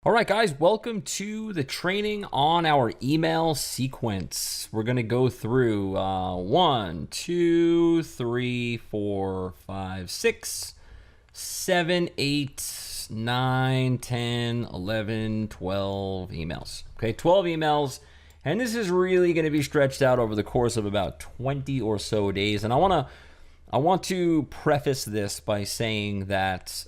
All right, guys, welcome to the training on our email sequence. We're going to go through 1, 2, 3, 4, 5, 6, 7, 8, 9, 10, 11, 12 emails. Okay, 12 emails. And this is really going to be stretched out over the course of about 20 or so days. And I want to preface this by saying that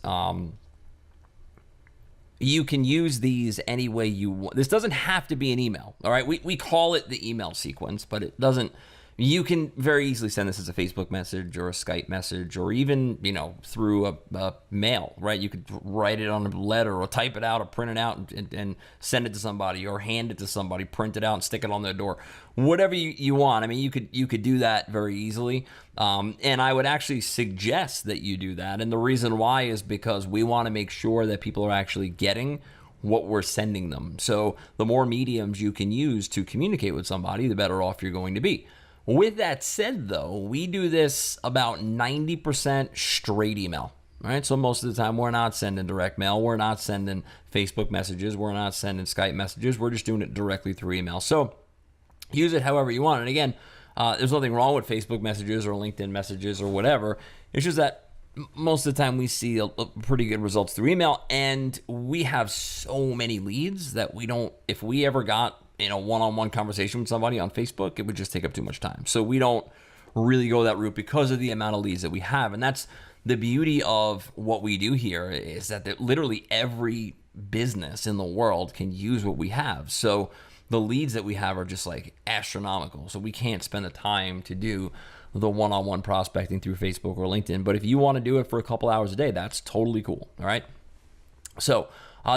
you can use these any way you want. This doesn't have to be an email, all right? We call it the email sequence, but it doesn't. You can very easily send this as a Facebook message or a Skype message or even, through a mail, right? You could write it on a letter or type it out or print it out and send it to somebody or hand it to somebody, print it out and stick it on their door. Whatever you want. I mean, you could do that very easily. And I would actually suggest that you do that. And the reason why is because we want to make sure that people are actually getting what we're sending them. So the more mediums you can use to communicate with somebody, the better off you're going to be. With that said, though, we do this about 90% straight email, right? So most of the time, we're not sending direct mail. We're not sending Facebook messages. We're not sending Skype messages. We're just doing it directly through email. So use it however you want. And again, there's nothing wrong with Facebook messages or LinkedIn messages or whatever. It's just that most of the time we see a pretty good results through email. And we have so many leads that if we ever got in a one-on-one conversation with somebody on Facebook, it would just take up too much time. So we don't really go that route because of the amount of leads that we have. And that's the beauty of what we do here, is that literally every business in the world can use what we have. So the leads that we have are just like astronomical. So we can't spend the time to do the one-on-one prospecting through Facebook or LinkedIn. But if you want to do it for a couple hours a day, that's totally cool. All right. So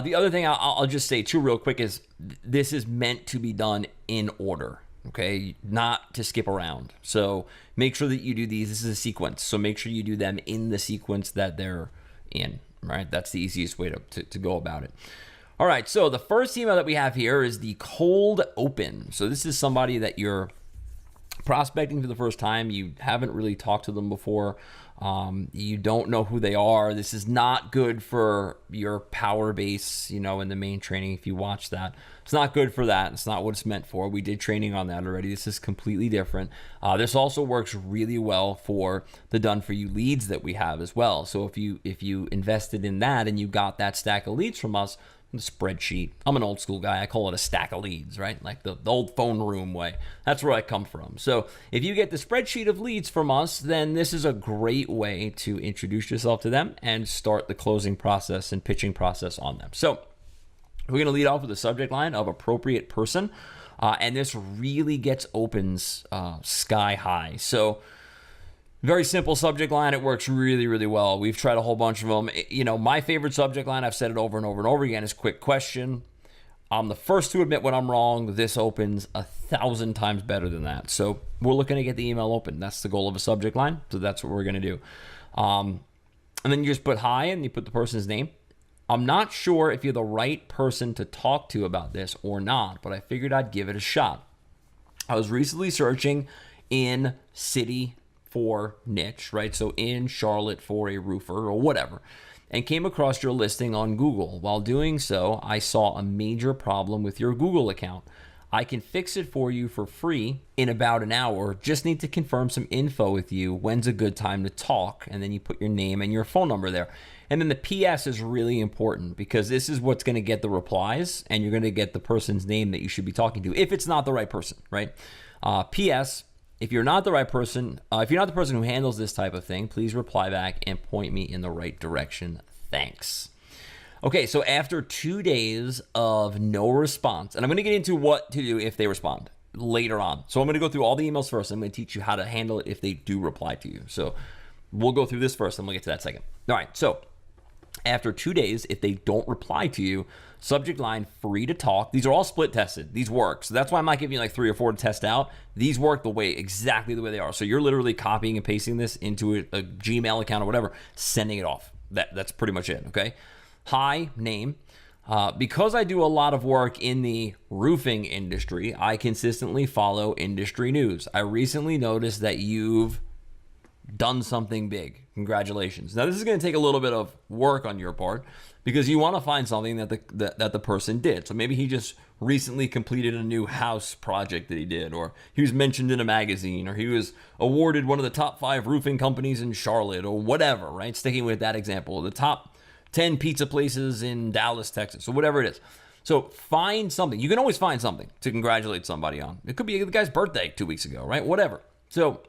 the other thing I'll just say too real quick is this is meant to be done in order, okay? Not to skip around. So make sure that you do these. This is a sequence. So make sure you do them in the sequence that they're in, right? That's the easiest way to go about it. All right, so the first email that we have here is the cold open. So this is somebody that you're prospecting for the first time. You haven't really talked to them before. You don't know who they are. This is not good for your power base, in the main training. If you watch that, it's not good for that. It's not what it's meant for. We did training on that already. This is completely different. This also works really well for the done for you leads that we have as well. So if you invested in that and you got that stack of leads from us, the spreadsheet. I'm an old school guy. I call it a stack of leads, right? Like the old phone room way. That's where I come from. So if you get the spreadsheet of leads from us, then this is a great way to introduce yourself to them and start the closing process and pitching process on them. So we're going to lead off with the subject line of appropriate person. And this really gets opens sky high. So very simple subject line. It works really, really well. We've tried a whole bunch of them. My favorite subject line, I've said it over and over and over again, is quick question. I'm the first to admit when I'm wrong. This opens 1,000 times better than that. So we're looking to get the email open. That's the goal of a subject line. So that's what we're going to do. And then you just put hi and you put the person's name. I'm not sure if you're the right person to talk to about this or not, but I figured I'd give it a shot. I was recently searching in city for niche, right? So in Charlotte for a roofer or whatever, and came across your listing on Google. While doing so, I saw a major problem with your Google account. I can fix it for you for free in about an hour. Just need to confirm some info with you. When's a good time to talk? And then you put your name and your phone number there. And then the PS is really important because this is what's going to get the replies, and you're going to get the person's name that you should be talking to if it's not the right person, right? PS, if you're not the right person, if you're not the person who handles this type of thing, please reply back and point me in the right direction. Thanks. Okay, so after 2 days of no response, and I'm going to get into what to do if they respond later on. So I'm going to go through all the emails first. I'm going to teach you how to handle it if they do reply to you. So we'll go through this first, and we'll get to that second. All right, so after 2 days, if they don't reply to you, subject line, free to talk. These are all split tested. These work. So that's why I'm not giving you like 3 or 4 to test out. These work exactly the way they are. So you're literally copying and pasting this into a Gmail account or whatever, sending it off. That's pretty much it, okay? Hi, name. Because I do a lot of work in the roofing industry, I consistently follow industry news. I recently noticed that you've done something big. Congratulations. Now, this is going to take a little bit of work on your part because you want to find something that the person did. So maybe he just recently completed a new house project that he did, or he was mentioned in a magazine, or he was awarded one of the top 5 roofing companies in Charlotte, or whatever, right? Sticking with that example, the top 10 pizza places in Dallas, Texas, or whatever it is. So find something. You can always find something to congratulate somebody on. It could be the guy's birthday 2 weeks ago, right? Whatever. So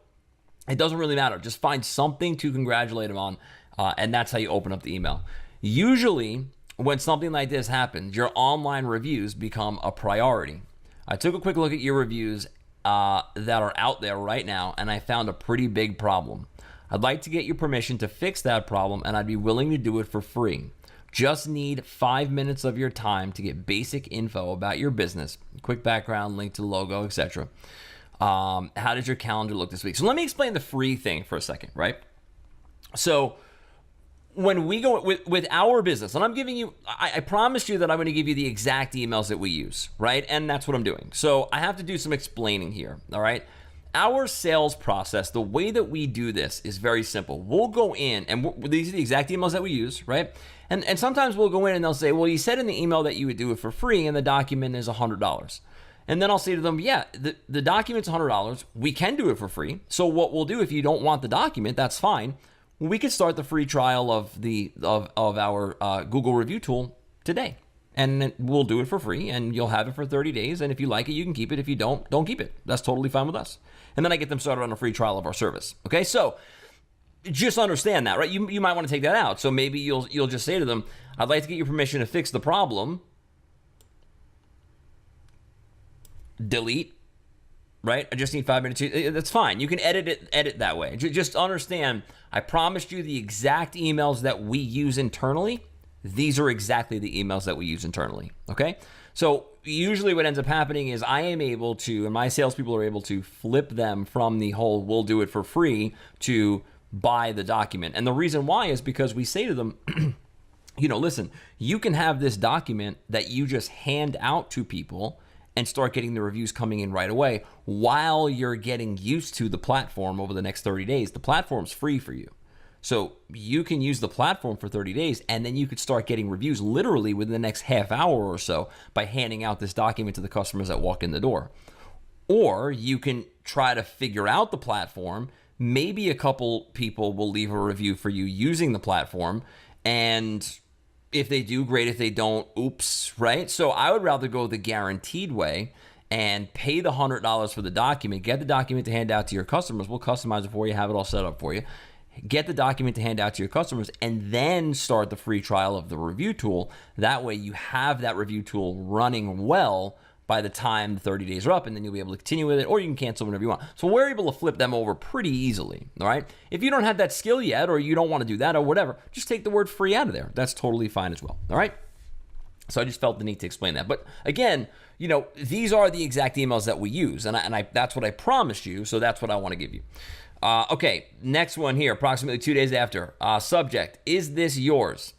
it doesn't really matter. Just find something to congratulate him on, and that's how you open up the email. Usually, when something like this happens, your online reviews become a priority. I took a quick look at your reviews that are out there right now, and I found a pretty big problem. I'd like to get your permission to fix that problem, and I'd be willing to do it for free. Just need 5 minutes of your time to get basic info about your business, quick background, link to the logo, etc. How does your calendar look this week? So let me explain the free thing for a second, right? So when we go with our business, and I'm giving you, I promised you that I'm going to give you the exact emails that we use, right? And that's what I'm doing. So I have to do some explaining here, all right? Our sales process, the way that we do this is very simple. We'll go in, and these are the exact emails that we use, right? And sometimes we'll go in and they'll say, well, you said in the email that you would do it for free, and the document is $100. And then I'll say to them, yeah, the document's $100. We can do it for free. So what we'll do, if you don't want the document, that's fine. We could start the free trial of our Google review tool today, and we'll do it for free, and you'll have it for 30 days. And if you like it, you can keep it. If you don't keep it. That's totally fine with us. And then I get them started on a free trial of our service. Okay, so just understand that, right? You might want to take that out. So maybe you'll just say to them, I'd like to get your permission to fix the problem. Delete. Right? I just need 5 minutes. That's fine. You can edit that way. Just understand, I promised you the exact emails that we use internally. These are exactly the emails that we use internally. Okay? So usually what ends up happening is I am able to, and my salespeople are able to flip them from the whole we'll do it for free to buy the document. And the reason why is because we say to them, listen, you can have this document that you just hand out to people and start getting the reviews coming in right away while you're getting used to the platform over the next 30 days. The platform's free for you. So you can use the platform for 30 days, and then you could start getting reviews literally within the next half hour or so by handing out this document to the customers that walk in the door. Or you can try to figure out the platform. Maybe a couple people will leave a review for you using the platform, and if they do, great. If they don't, oops, right? So I would rather go the guaranteed way and pay the $100 for the document, get the document to hand out to your customers. We'll customize it for you, have it all set up for you. Get the document to hand out to your customers, and then start the free trial of the review tool. That way you have that review tool running well by the time the 30 days are up, and then you'll be able to continue with it, or you can cancel whenever you want. So we're able to flip them over pretty easily, all right? If you don't have that skill yet, or you don't want to do that or whatever, just take the word free out of there. That's totally fine as well, all right? So I just felt the need to explain that. But again, these are the exact emails that we use, and I that's what I promised you, so that's what I want to give you. Okay, next one here, approximately 2 days after. Subject, is this yours?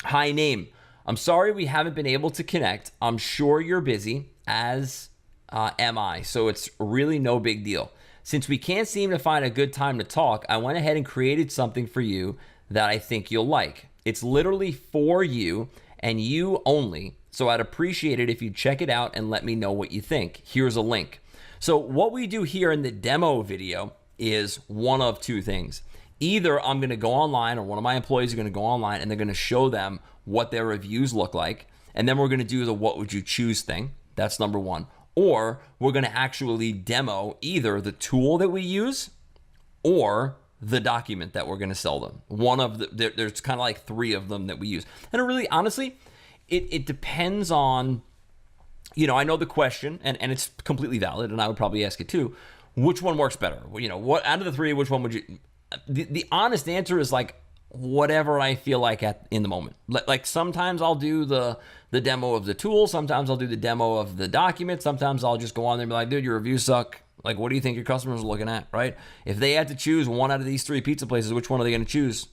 Hi, name. I'm sorry we haven't been able to connect. I'm sure you're busy, as am I, so it's really no big deal. Since we can't seem to find a good time to talk, I went ahead and created something for you that I think you'll like. It's literally for you and you only, so I'd appreciate it if you check it out and let me know what you think. Here's a link. So what we do here in the demo video is one of two things. Either I'm going to go online, or one of my employees are going to go online and they're going to show them what their reviews look like. And then we're going to do the what would you choose thing. That's number one. Or we're going to actually demo either the tool that we use or the document that we're going to sell them. There's kind of like 3 of them that we use. And it really, honestly, it depends on, I know the question, and it's completely valid, and I would probably ask it too. Which one works better? What out of the 3, which one would you? The honest answer is like whatever I feel like in the moment. Like sometimes I'll do the demo of the tool. Sometimes I'll do the demo of the document. Sometimes I'll just go on there and be like, dude, your reviews suck. Like, what do you think your customers are looking at, right? If they had to choose one out of these 3 pizza places, which one are they going to choose?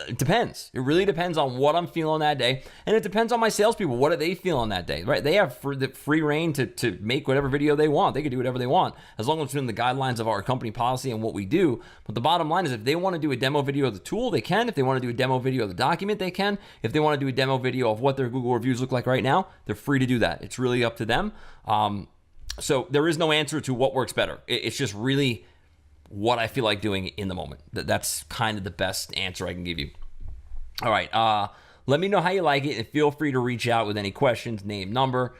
It depends. It really depends on what I'm feeling that day. And it depends on my salespeople. What are they feeling that day, right? They have free reign to make whatever video they want. They can do whatever they want as long as it's within the guidelines of our company policy and what we do. But the bottom line is if they want to do a demo video of the tool, they can. If they want to do a demo video of the document, they can. If they want to do a demo video of what their Google reviews look like right now, they're free to do that. It's really up to them. So there is no answer to what works better. It's just really what I feel like doing in the moment. That's kind of the best answer I can give you. All right. Let me know how you like it, and feel free to reach out with any questions, name, number.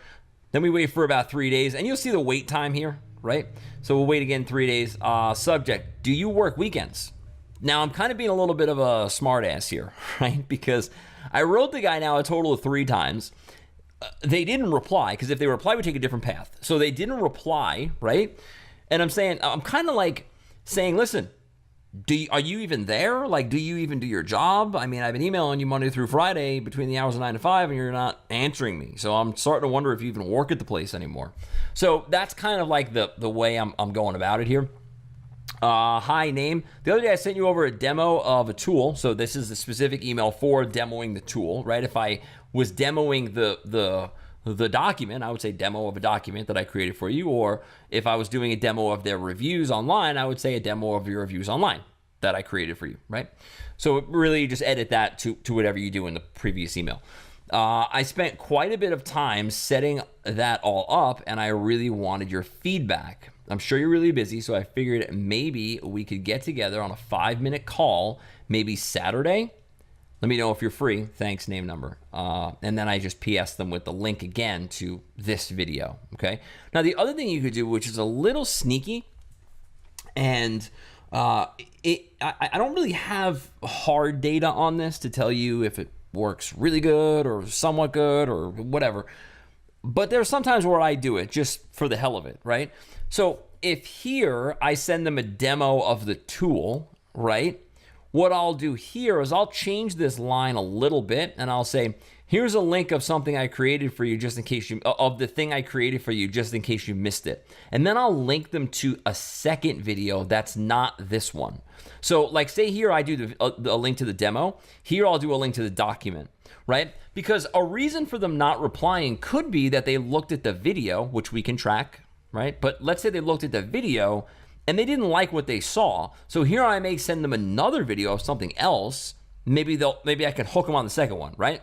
Then we wait for about 3 days, and you'll see the wait time here, right? So we'll wait again 3 days. Subject, do you work weekends? Now, I'm kind of being a little bit of a smart ass here, right? Because I wrote the guy now a total of 3 times. They didn't reply, because if they reply, we take a different path. So they didn't reply, right? And I'm kind of like saying, listen, are you even there? Like, do you even do your job? I mean, I've been emailing you Monday through Friday between the hours of 9 to 5, and you're not answering me. So I'm starting to wonder if you even work at the place anymore. So that's kind of like the way I'm going about it here. Hi, name. The other day I sent you over a demo of a tool. So this is a specific email for demoing the tool, right? If I was demoing the document, I would say demo of a document that I created for you. Or if I was doing a demo of their reviews online, I would say a demo of your reviews online that I created for you, right? So really just edit that to whatever you do in the previous email. I spent quite a bit of time setting that all up, and I really wanted your feedback. I'm sure you're really busy, so I figured maybe we could get together on a 5-minute call, maybe Saturday. Let me know if you're free. Thanks, name, number. And then I just PS them with the link again to this video, okay? Now, the other thing you could do, which is a little sneaky, and I don't really have hard data on this to tell you if it works really good or somewhat good or whatever. But there's sometimes where I do it just for the hell of it, right? So if here I send them a demo of the tool, right? What I'll do here is I'll change this line a little bit, and I'll say, here's a link of something I created for you just in case of the thing I created for you just in case you missed it. And then I'll link them to a second video that's not this one. So like say here I do a link to the demo. Here I'll do a link to the document, right? Because a reason for them not replying could be that they looked at the video, which we can track, right? But let's say they looked at the video and they didn't like what they saw. So here I may send them another video of something else. Maybe I can hook them on the second one, right?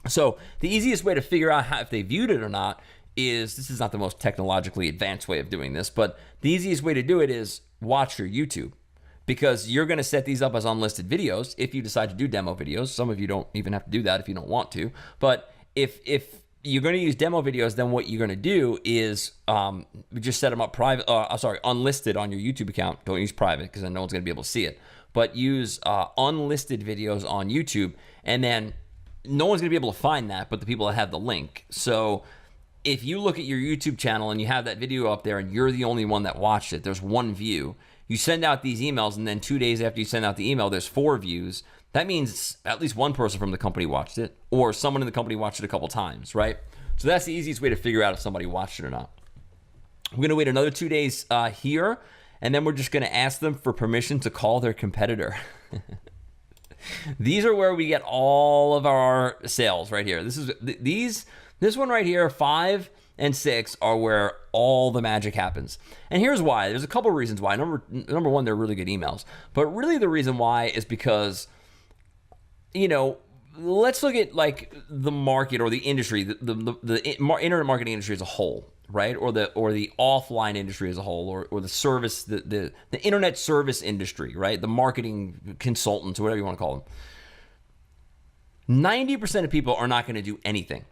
So the easiest way to figure out if they viewed it or not is, this is not the most technologically advanced way of doing this, but the easiest way to do it is watch your YouTube, because you're going to set these up as unlisted videos if you decide to do demo videos. Some of you don't even have to do that if you don't want to. But if you're going to use demo videos, then what you're going to do is just set them up unlisted on your YouTube account. Don't use private because then no one's going to be able to see it. But use unlisted videos on YouTube, and then no one's going to be able to find that but the people that have the link. So if you look at your YouTube channel and you have that video up there and you're the only one that watched it, there's 1 view. You send out these emails, and then 2 days after you send out the email, there's 4 views. That means at least one person from the company watched it, or someone in the company watched it a couple times, right? So that's the easiest way to figure out if somebody watched it or not. We're going to wait another 2 days here, and then we're just going to ask them for permission to call their competitor. These are where we get all of our sales right here. This one right here, 5 and 6 are where all the magic happens. And here's why. There's a couple of reasons why. Number one, they're really good emails. But really the reason why is because, let's look at like the market or the industry, the internet marketing industry as a whole, right? Or the offline industry as a whole, or the service, the internet service industry, right? The marketing consultants, or whatever you want to call them. 90% of people are not going to do anything.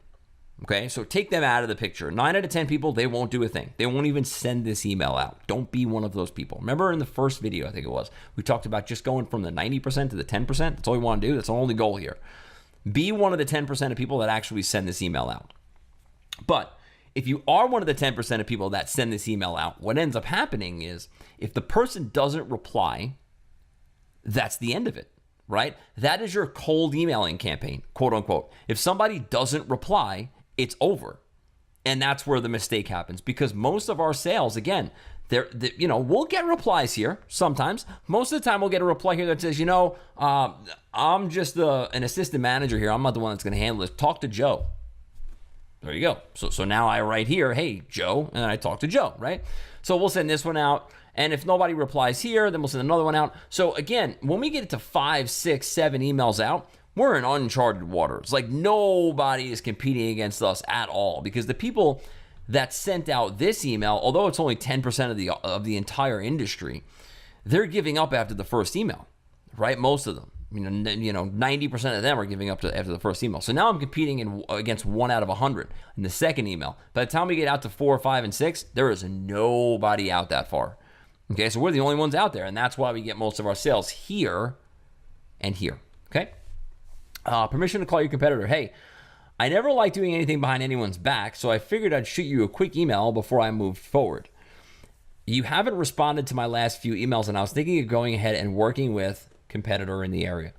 Okay, so take them out of the picture. 9 out of 10 people, they won't do a thing. They won't even send this email out. Don't be one of those people. Remember in the first video, I think it was, we talked about just going from the 90% to the 10%. That's all we want to do. That's our only goal here. Be one of the 10% of people that actually send this email out. But if you are one of the 10% of people that send this email out, what ends up happening is if the person doesn't reply, that's the end of it, right? That is your cold emailing campaign, quote unquote. If somebody doesn't reply, it's over. And that's where the mistake happens, because most of our sales, again, we'll get replies here sometimes. Most of the time, we'll get a reply here that says, I'm just an assistant manager here. I'm not the one that's going to handle this. Talk to Joe. There you go. So now I write here, hey, Joe, and I talk to Joe, right? So we'll send this one out. And if nobody replies here, then we'll send another one out. So again, when we get to 5, 6, 7 emails out, we're in uncharted waters. Like nobody is competing against us at all, because the people that sent out this email, although it's only 10% of the entire industry, they're giving up after the first email, right? Most of them. 90% of them are giving up after the first email. So now I'm competing against 1 out of 100 in the second email. By the time we get out to 4, 5, and 6, there is nobody out that far. Okay, so we're the only ones out there, and that's why we get most of our sales here and here. Okay, permission to call your competitor. Hey, I never like doing anything behind anyone's back, so I figured I'd shoot you a quick email before I moved forward. You haven't responded to my last few emails, and I was thinking of going ahead and working with competitor in the area.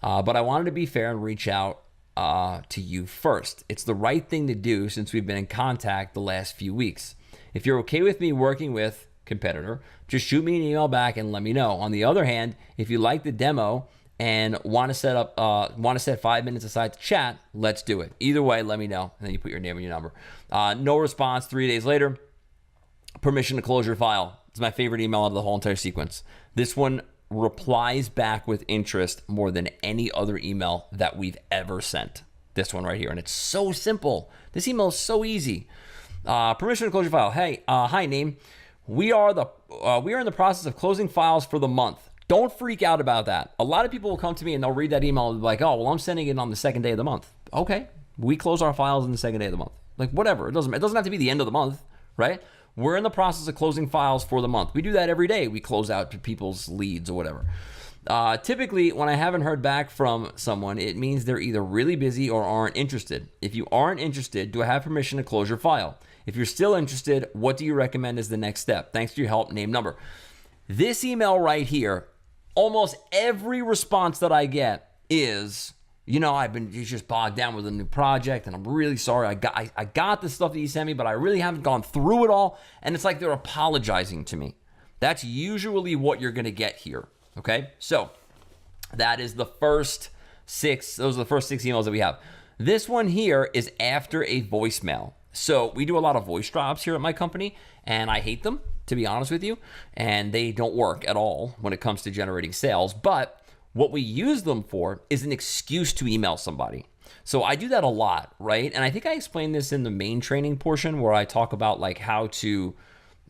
But I wanted to be fair and reach out to you first. It's the right thing to do since we've been in contact the last few weeks. If you're okay with me working with competitor, just shoot me an email back and let me know. On the other hand, if you like the demo and want to set 5 minutes aside to chat, let's do it. Either way, let me know. And then you put your name and your number. No response 3 days later. Permission to close your file. It's my favorite email out of the whole entire sequence. This one replies back with interest more than any other email that we've ever sent. This one right here. And it's so simple. This email is so easy. Permission to close your file. Hey, hi, name. We are in the process of closing files for the month. Don't freak out about that. A lot of people will come to me and they'll read that email and be like, oh, well, I'm sending it on the second day of the month. Okay, we close our files on the second day of the month. Like whatever, it doesn't have to be the end of the month, right? We're in the process of closing files for the month. We do that every day. We close out people's leads or whatever. Typically, when I haven't heard back from someone, it means they're either really busy or aren't interested. If you aren't interested, do I have permission to close your file? If you're still interested, what do you recommend as the next step? Thanks for your help, name, number. This email right here, almost every response that I get is, I've been just bogged down with a new project and I'm really sorry. I got the stuff that you sent me, but I really haven't gone through it all. And it's like they're apologizing to me. That's usually what you're going to get here. Okay. So that is the first 6. Those are the first 6 emails that we have. This one here is after a voicemail. So we do a lot of voice drops here at my company, and I hate them, to be honest with you, and they don't work at all when it comes to generating sales. But what we use them for is an excuse to email somebody. So I do that a lot, right? And I think I explained this in the main training portion where I talk about like how to,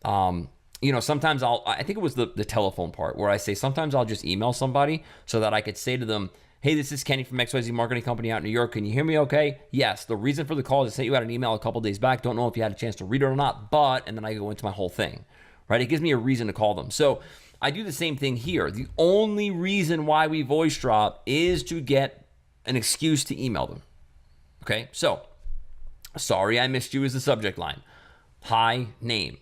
sometimes I think it was the telephone part where I say sometimes I'll just email somebody so that I could say to them, hey, this is Kenny from XYZ Marketing Company out in New York. Can you hear me okay? Yes. The reason for the call is I sent you out an email a couple days back. Don't know if you had a chance to read it or not, and then I go into my whole thing, right? It gives me a reason to call them. So I do the same thing here. The only reason why we voice drop is to get an excuse to email them, okay? So, sorry I missed you is the subject line. Hi, name.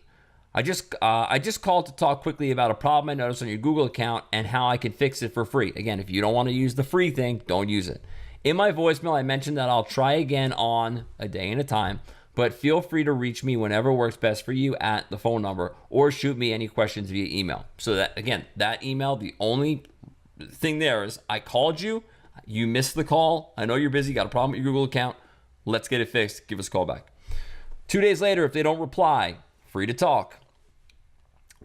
I just called to talk quickly about a problem I noticed on your Google account and how I can fix it for free. Again, if you don't want to use the free thing, don't use it. In my voicemail, I mentioned that I'll try again on a day and a time, but feel free to reach me whenever works best for you at the phone number or shoot me any questions via email. So that, again, that email, the only thing there is I called you, you missed the call. I know you're busy, got a problem with your Google account. Let's get it fixed. Give us a call back. 2 days later, if they don't reply, free to talk.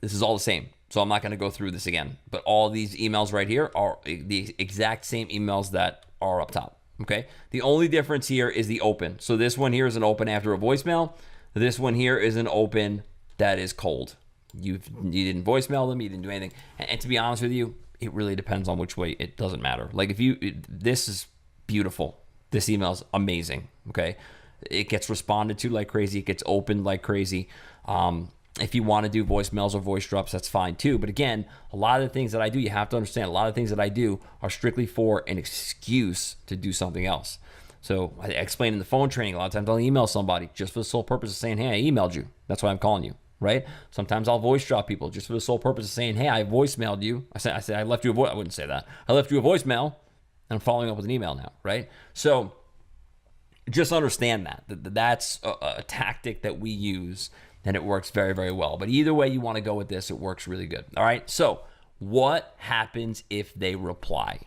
This is all the same, so I'm not going to go through this again. But all these emails right here are the exact same emails that are up top, okay? The only difference here is the open. So this one here is an open after a voicemail. This one here is an open that is cold. You didn't voicemail them, you didn't do anything. And to be honest with you, it really depends on which way. It doesn't matter. Like this is beautiful. This email is amazing, okay? It gets responded to like crazy. It gets opened like crazy. If you want to do voicemails or voice drops, that's fine too. But again, a lot of the things that I do, you have to understand, a lot of things that I do are strictly for an excuse to do something else. So I explained in the phone training, a lot of times I'll email somebody just for the sole purpose of saying, hey, I emailed you. That's why I'm calling you, right? Sometimes I'll voice drop people just for the sole purpose of saying, hey, I voicemailed you. I said I left you a voice. I wouldn't say that. I left you a voicemail and I'm following up with an email now, right? So just understand that's a tactic that we use then it works very, very well. But either way you want to go with this, it works really good. All right, so what happens if they reply?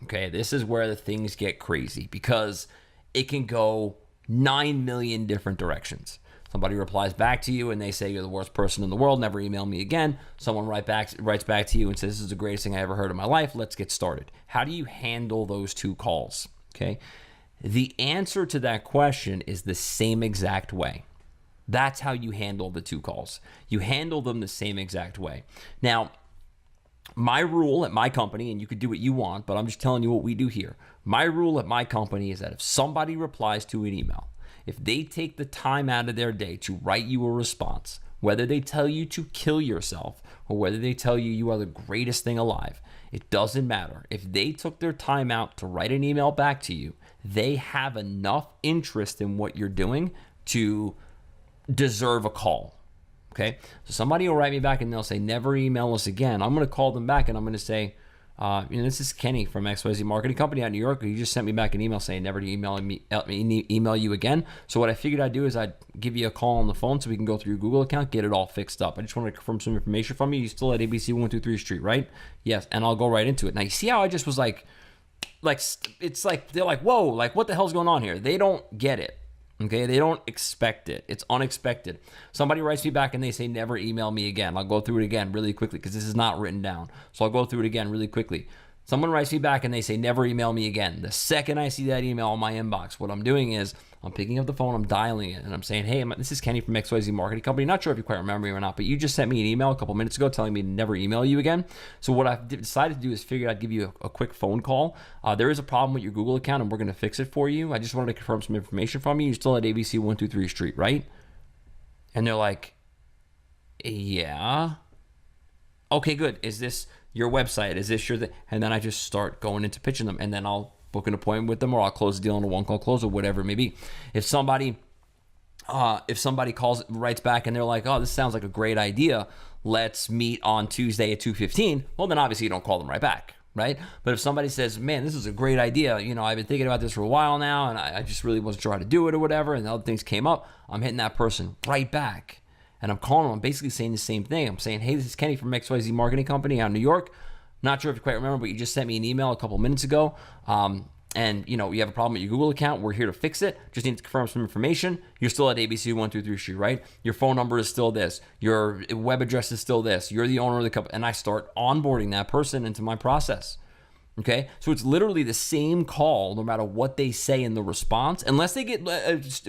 Okay, this is where the things get crazy because it can go 9 million different directions. Somebody replies back to you and they say you're the worst person in the world, never email me again. Someone writes back to you and says this is the greatest thing I ever heard in my life. Let's get started. How do you handle those two calls? Okay, the answer to that question is the same exact way. That's how you handle the two calls. You handle them the same exact way. Now, my rule at my company, and you could do what you want, but I'm just telling you what we do here. My rule at my company is that if somebody replies to an email, if they take the time out of their day to write you a response, whether they tell you to kill yourself or whether they tell you you are the greatest thing alive, it doesn't matter. If they took their time out to write an email back to you, they have enough interest in what you're doing to deserve a call. Okay, so somebody will write me back and they'll say, never email us again. I'm going to call them back and I'm going to say, this is Kenny from XYZ Marketing Company out in New York. You just sent me back an email saying never to email you again. So what I figured I'd do is I'd give you a call on the phone so we can go through your Google account, get it all fixed up. I just want to confirm some information from you. You still at ABC 123 Street, right? Yes, and I'll go right into it. Now you see how I just was like it's like they're like, whoa, like what the hell's going on here? They don't get it. Okay, they don't expect it. It's unexpected. Somebody writes me back and they say, never email me again. I'll go through it again really quickly because this is not written down. So I'll go through it again really quickly. Someone writes me back and they say, never email me again. The second I see that email in my inbox, what I'm doing is I'm picking up the phone, I'm dialing it, and I'm saying, hey, this is Kenny from XYZ Marketing Company. Not sure if you quite remember me or not, but you just sent me an email a couple minutes ago telling me to never email you again. So what I've decided to do is figure I'd give you a quick phone call. There is a problem with your Google account, and we're going to fix it for you. I just wanted to confirm some information from you. You're still at ABC 123 Street, right? And they're like, yeah. Okay, good. Is this your website? Is this your thing? And then I just start going into pitching them, and then I'll book an appointment with them, or I'll close the deal in a one-call close, or whatever it may be. If somebody writes back and they're like, oh, this sounds like a great idea, let's meet on Tuesday at 2:15, well, then obviously you don't call them right back, right? But if somebody says, man, this is a great idea, I've been thinking about this for a while now, and I just really wasn't sure how to do it or whatever, and other things came up, I'm hitting that person right back. And I'm calling them, I'm basically saying the same thing. I'm saying, hey, this is Kenny from XYZ Marketing Company out in New York. Not sure if you quite remember, but you just sent me an email a couple minutes ago. And you have a problem with your Google account. We're here to fix it. Just need to confirm some information. You're still at ABC 123 Street, right? Your phone number is still this. Your web address is still this. You're the owner of the company. And I start onboarding that person into my process. Okay? So it's literally the same call no matter what they say in the response, unless they get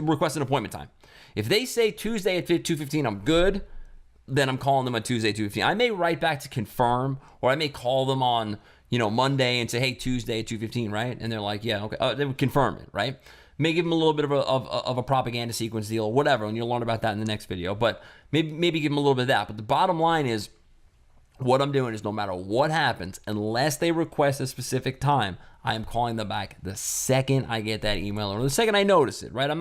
request an appointment time. If they say Tuesday at 2:15, I'm good, then I'm calling them on Tuesday 2:15. I may write back to confirm, or I may call them on Monday and say, hey, Tuesday at 2:15, right? And they're like, yeah, okay. They would confirm it, right? May give them a little bit of a propaganda sequence deal or whatever, and you'll learn about that in the next video. But maybe give them a little bit of that. But the bottom line is, what I'm doing is no matter what happens, unless they request a specific time, I am calling them back the second I get that email or the second I notice it, right? I'm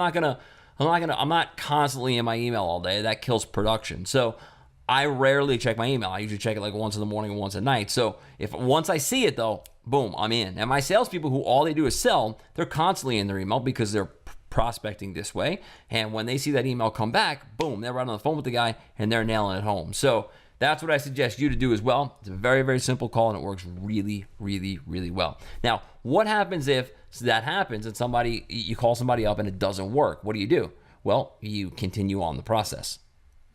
not constantly in my email all day. That kills production. So I rarely check my email. I usually check it like once in the morning and once at night. So once I see it though, boom, I'm in. And my salespeople who all they do is sell, they're constantly in their email because they're prospecting this way. And when they see that email come back, boom, they're right on the phone with the guy and they're nailing it home. So that's what I suggest you to do as well. It's a very, very simple call and it works really, really, really well. Now, what happens if that happens and you call somebody up and it doesn't work? What do? Well, you continue on the process.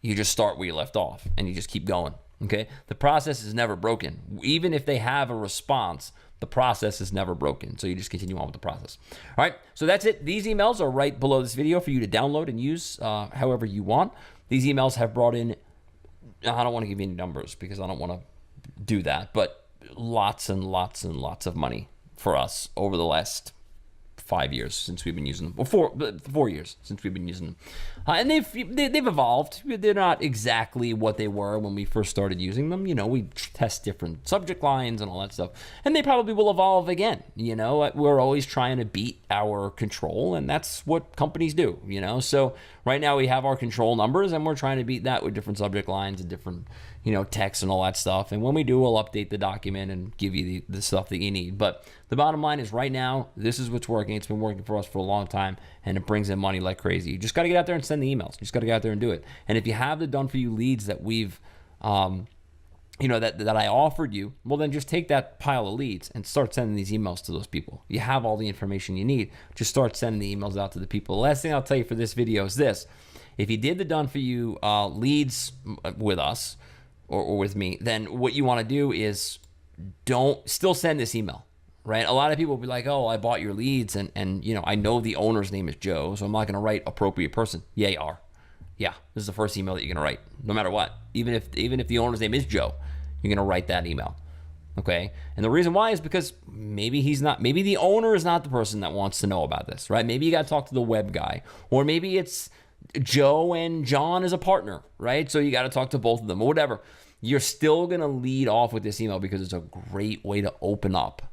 You just start where you left off and you just keep going, okay? The process is never broken. Even if they have a response, the process is never broken. So you just continue on with the process. All right, so that's it. These emails are right below this video for you to download and use however you want. These emails have brought in, I don't want to give you any numbers because I don't want to do that, but lots and lots and lots of money for us over the last 5 years since we've been using them, or 4 years since we've been using them, and they've evolved. They're not exactly what they were when we first started using them. We test different subject lines and all that stuff, and they probably will evolve again. We're always trying to beat our control, and that's what companies do. So right now we have our control numbers, and we're trying to beat that with different subject lines and different text and all that stuff. And when we do, we'll update the document and give you the stuff that you need. But the bottom line is right now, this is what's working. It's been working for us for a long time, and it brings in money like crazy. You just got to get out there and send the emails. You just got to get out there and do it. And if you have the done for you leads that we've, that I offered you, well, then just take that pile of leads and start sending these emails to those people. You have all the information you need. Just start sending the emails out to the people. The last thing I'll tell you for this video is this. If you did the done for you leads with us or with me, then what you want to do is still send this email, right? A lot of people will be like, oh, I bought your leads and I know the owner's name is Joe, so I'm not going to write appropriate person. Yeah, you are. Yeah, this is the first email that you're going to write, no matter what. Even if the owner's name is Joe, you're going to write that email, okay? And the reason why is because maybe the owner is not the person that wants to know about this, right? Maybe you got to talk to the web guy, or maybe it's Joe and John as a partner, right? So you got to talk to both of them or whatever. You're still going to lead off with this email because it's a great way to open up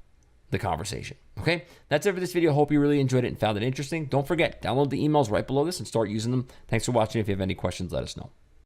the conversation. Okay, that's it for this video. Hope you really enjoyed it and found it interesting. Don't forget, download the emails right below this and start using them. Thanks for watching. If you have any questions, let us know.